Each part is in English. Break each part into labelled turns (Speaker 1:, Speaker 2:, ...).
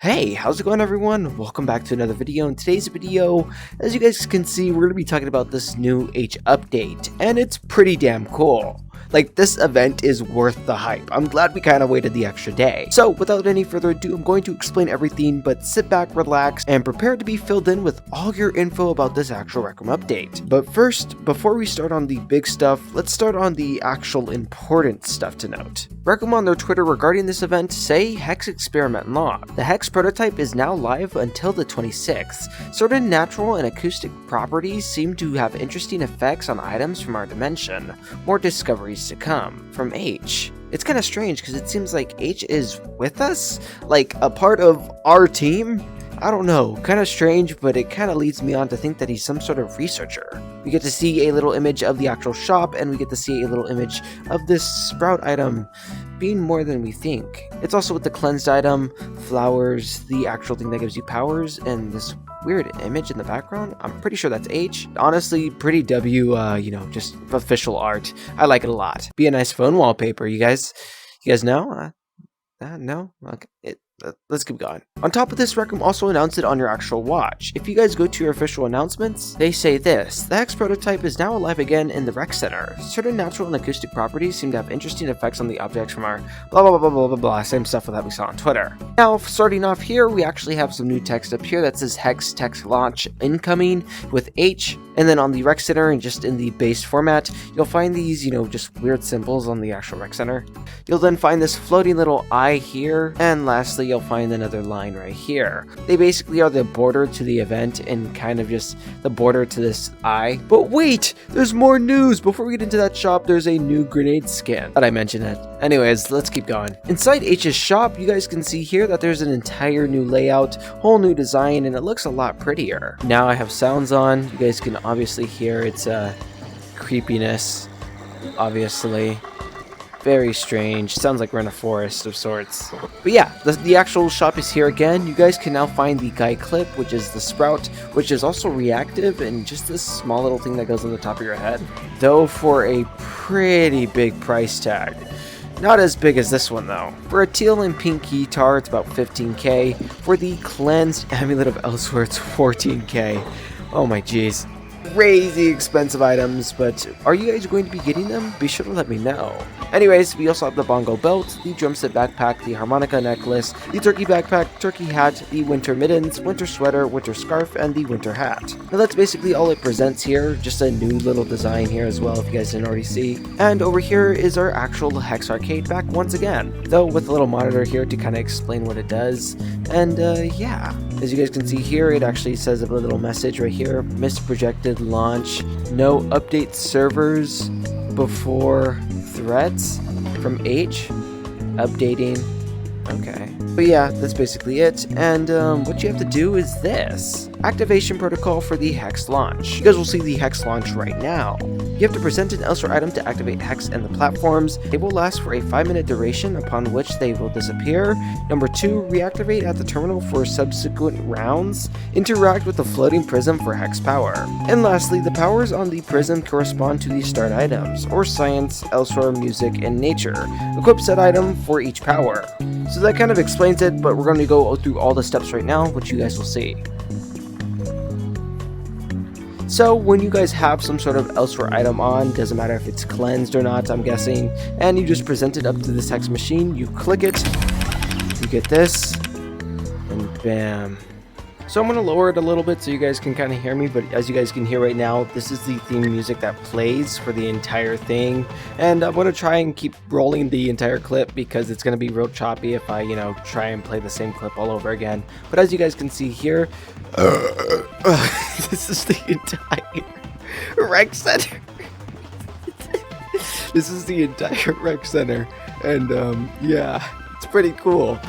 Speaker 1: Hey, how's it going everyone? Welcome back to another video. In today's video, as you guys can see, we're going to be talking about this new H update, and it's pretty damn cool. Like, this event is worth the hype. I'm glad we kind of waited the extra day. So, without any further ado, I'm going to explain everything, but sit back, relax, and prepare to be filled in with all your info about this actual Rec Room update. But first, before we start on the big stuff, let's start on the actual important stuff to note. Rec Room on their Twitter regarding this event say Hex Experiment Log. The Hex prototype is now live until the 26th. Certain natural and acoustic properties seem to have interesting effects on items from our dimension. More discoveries to come from H. It's kind of strange because it seems like H is with us, like a part of our team. I don't know, kind of strange, but it kind of leads me on to think that he's some sort of researcher. We get to see a little image of the actual shop, and we get to see a little image of this sprout item being more than we think. It's also with the cleansed item, flowers, the actual thing that gives you powers, and this weird image in the background. I'm pretty sure that's H. Honestly, pretty just official art. I like it a lot. Be a nice phone wallpaper, you guys know? No? Okay. Let's keep going. On top of this, Rec Room also announced it on your actual watch. If you guys go to your official announcements, they say this: the Hex prototype is now alive again in the Rec Center. Certain natural and acoustic properties seem to have interesting effects on the objects from our blah blah blah blah blah blah, same stuff that we saw on Twitter. Now, starting off here, we actually have some new text up here that says Hex text launch incoming with H. And then on the Rec Center and just in the base format, you'll find these, just weird symbols on the actual Rec Center. You'll then find this floating little eye here, and lastly, you'll find another line right here. They basically are the border to the event and kind of just the border to this eye. But wait, there's more news! Before we get into that shop, there's a new grenade skin. Thought I mentioned it. Anyways, let's keep going. Inside H's shop, you guys can see here that there's an entire new layout, whole new design, and it looks a lot prettier. Now I have sounds on. You guys can obviously hear its creepiness, obviously. Very strange. Sounds like we're in a forest of sorts. But yeah, the actual shop is here again. You guys can now find the guy clip, which is the sprout, which is also reactive, and just this small little thing that goes on the top of your head. Though for a pretty big price tag. Not as big as this one though. For a teal and pink guitar, it's about 15k. For the cleansed amulet of Elsewhere, it's 14k. Oh my jeez. Crazy expensive items, but are you guys going to be getting them? Be sure to let me know. Anyways, we also have the bongo belt, the drum set backpack, the harmonica necklace, the turkey backpack, turkey hat, the winter mittens, winter sweater, winter scarf, and the winter hat. Now that's basically all it presents here, just a new little design here as well if you guys didn't already see. And over here is our actual Hex arcade back once again, though with a little monitor here to kind of explain what it does. And yeah, as you guys can see here, it actually says a little message right here: misprojected launch, no update servers before threats from H, updating. Okay, but yeah, that's basically it. And what you have to do is this: activation protocol for the Hex launch. You guys will see the Hex launch right now. You have to present an Elsewhere item to activate Hex and the platforms. They will last for a 5-minute duration, upon which they will disappear. Number 2, reactivate at the terminal for subsequent rounds. Interact with the floating prism for Hex power. And lastly, the powers on the prism correspond to the start items, or science, Elsewhere, music, and nature. Equip said item for each power. So that kind of explains it, but we're going to go through all the steps right now, which you guys will see. So when you guys have some sort of Elsewhere item on, doesn't matter if it's cleansed or not, I'm guessing, and you just present it up to this Hex machine, you click it, you get this, and bam. So I'm going to lower it a little bit so you guys can kind of hear me, but as you guys can hear right now, this is the theme music that plays for the entire thing. And I'm going to try and keep rolling the entire clip because it's going to be real choppy if I, try and play the same clip all over again. But as you guys can see here, this is the entire Rec Center. This is the entire Rec Center. And yeah, it's pretty cool.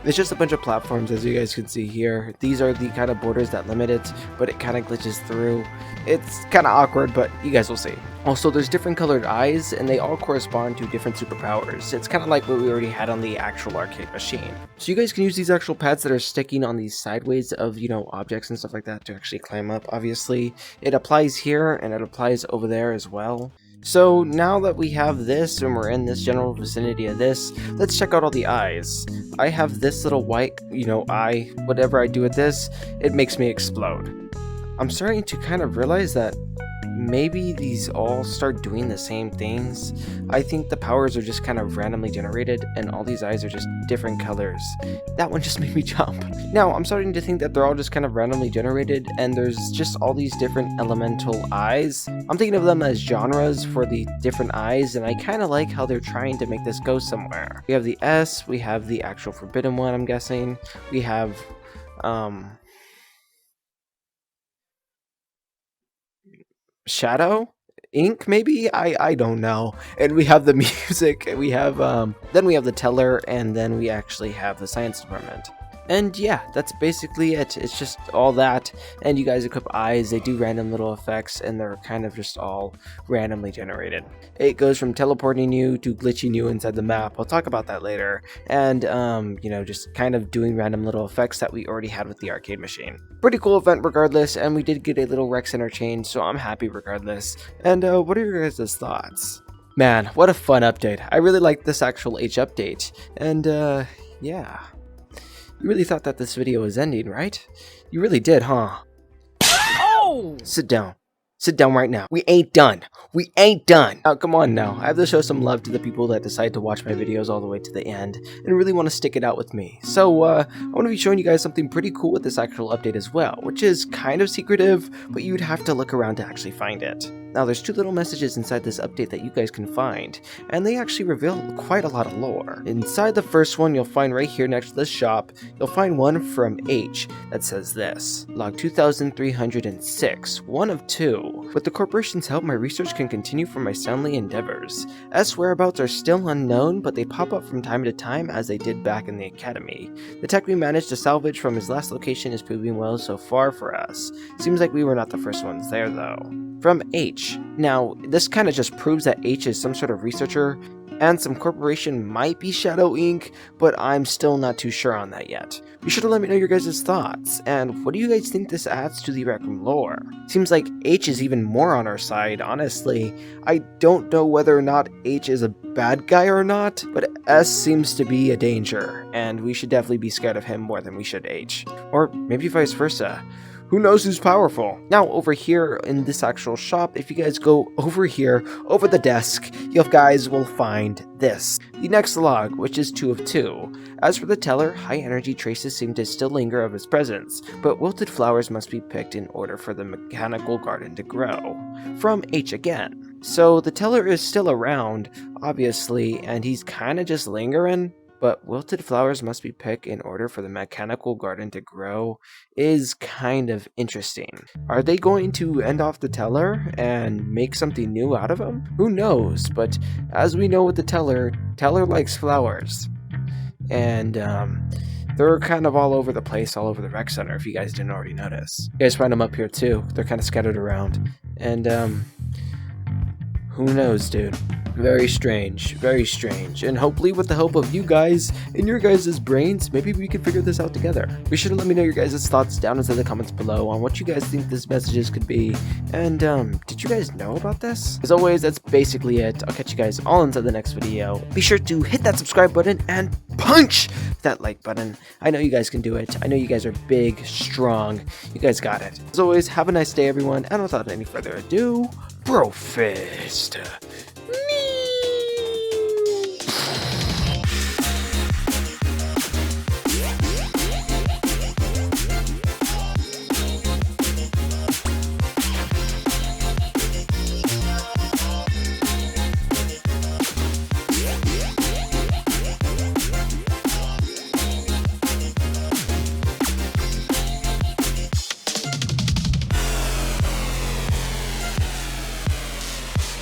Speaker 1: It's just a bunch of platforms, as you guys can see here. These are the kind of borders that limit it, but it kind of glitches through. It's kind of awkward, but you guys will see. Also, there's different colored eyes, and they all correspond to different superpowers. It's kind of like what we already had on the actual arcade machine. So you guys can use these actual pads that are sticking on these sideways of, objects and stuff like that to actually climb up, obviously. It applies here, and it applies over there as well. So now that we have this and we're in this general vicinity of this, let's check out all the eyes. I have this little white, eye. Whatever I do with this, it makes me explode. I'm starting to kind of realize that maybe these all start doing the same things. I think the powers are just kind of randomly generated and all these eyes are just different colors. That one just made me jump. Now I'm starting to think that they're all just kind of randomly generated and there's just all these different elemental eyes. I'm thinking of them as genres for the different eyes, and I kind of like how they're trying to make this go somewhere. We have the S, we have the actual forbidden one, I'm guessing. We have Shadow ink, maybe. I don't know. And we have the music, we have then we have the teller, and then we actually have the science department. And yeah, that's basically it. It's just all that, and you guys equip eyes. They do random little effects, and they're kind of just all randomly generated. It goes from teleporting you to glitching you inside the map. I'll talk about that later. And just kind of doing random little effects that we already had with the arcade machine. Pretty cool event regardless, and we did get a little Rex interchange, so I'm happy regardless. And what are your guys' thoughts? Man, what a fun update. I really like this actual H update. And yeah. You really thought that this video was ending, right? You really did, huh? Oh! Sit down. Sit down right now. We ain't done. We ain't done. Now, come on now. I have to show some love to the people that decide to watch my videos all the way to the end and really want to stick it out with me. So, I want to be showing you guys something pretty cool with this actual update as well, which is kind of secretive, but you'd have to look around to actually find it. Now, there's two little messages inside this update that you guys can find, and they actually reveal quite a lot of lore. Inside the first one, you'll find right here next to the shop, you'll find one from H that says this: Log 2306, one of two. With the corporation's help, my research can continue for my Stanley endeavors. S whereabouts are still unknown, but they pop up from time to time as they did back in the academy. The tech we managed to salvage from his last location is proving well so far for us. Seems like we were not the first ones there though. From H. Now, this kind of just proves that H is some sort of researcher, and some corporation might be Shadow Inc., but I'm still not too sure on that yet. Be sure to let me know your guys' thoughts, and what do you guys think this adds to the Rec Room lore? Seems like H is even more on our side, honestly. I don't know whether or not H is a bad guy or not, but S seems to be a danger, and we should definitely be scared of him more than we should H. Or maybe vice versa. Who knows who's powerful? Now, over here in this actual shop, if you guys go over here, over the desk, you guys will find this. The next log, which is 2 of 2. As for the teller, high energy traces seem to still linger of his presence, but wilted flowers must be picked in order for the mechanical garden to grow. From H again. So the teller is still around, obviously, and he's kinda just lingering. But wilted flowers must be picked in order for the mechanical garden to grow is kind of interesting. Are they going to end off the teller and make something new out of him? Who knows, but as we know with the teller likes flowers. And they're kind of all over the place, all over the rec center, if you guys didn't already notice. You guys find them up here too. They're kind of scattered around. And who knows, dude? Very strange, and hopefully with the help of you guys and your guys' brains, maybe we can figure this out together. Be sure to let me know your guys' thoughts down inside the comments below on what you guys think these messages could be, and did you guys know about this? As always, that's basically it. I'll catch you guys all inside the next video. Be sure to hit that subscribe button and punch that like button. I know you guys can do it. I know you guys are big, strong. You guys got it. As always, have a nice day, everyone, and without any further ado, Bro Fist.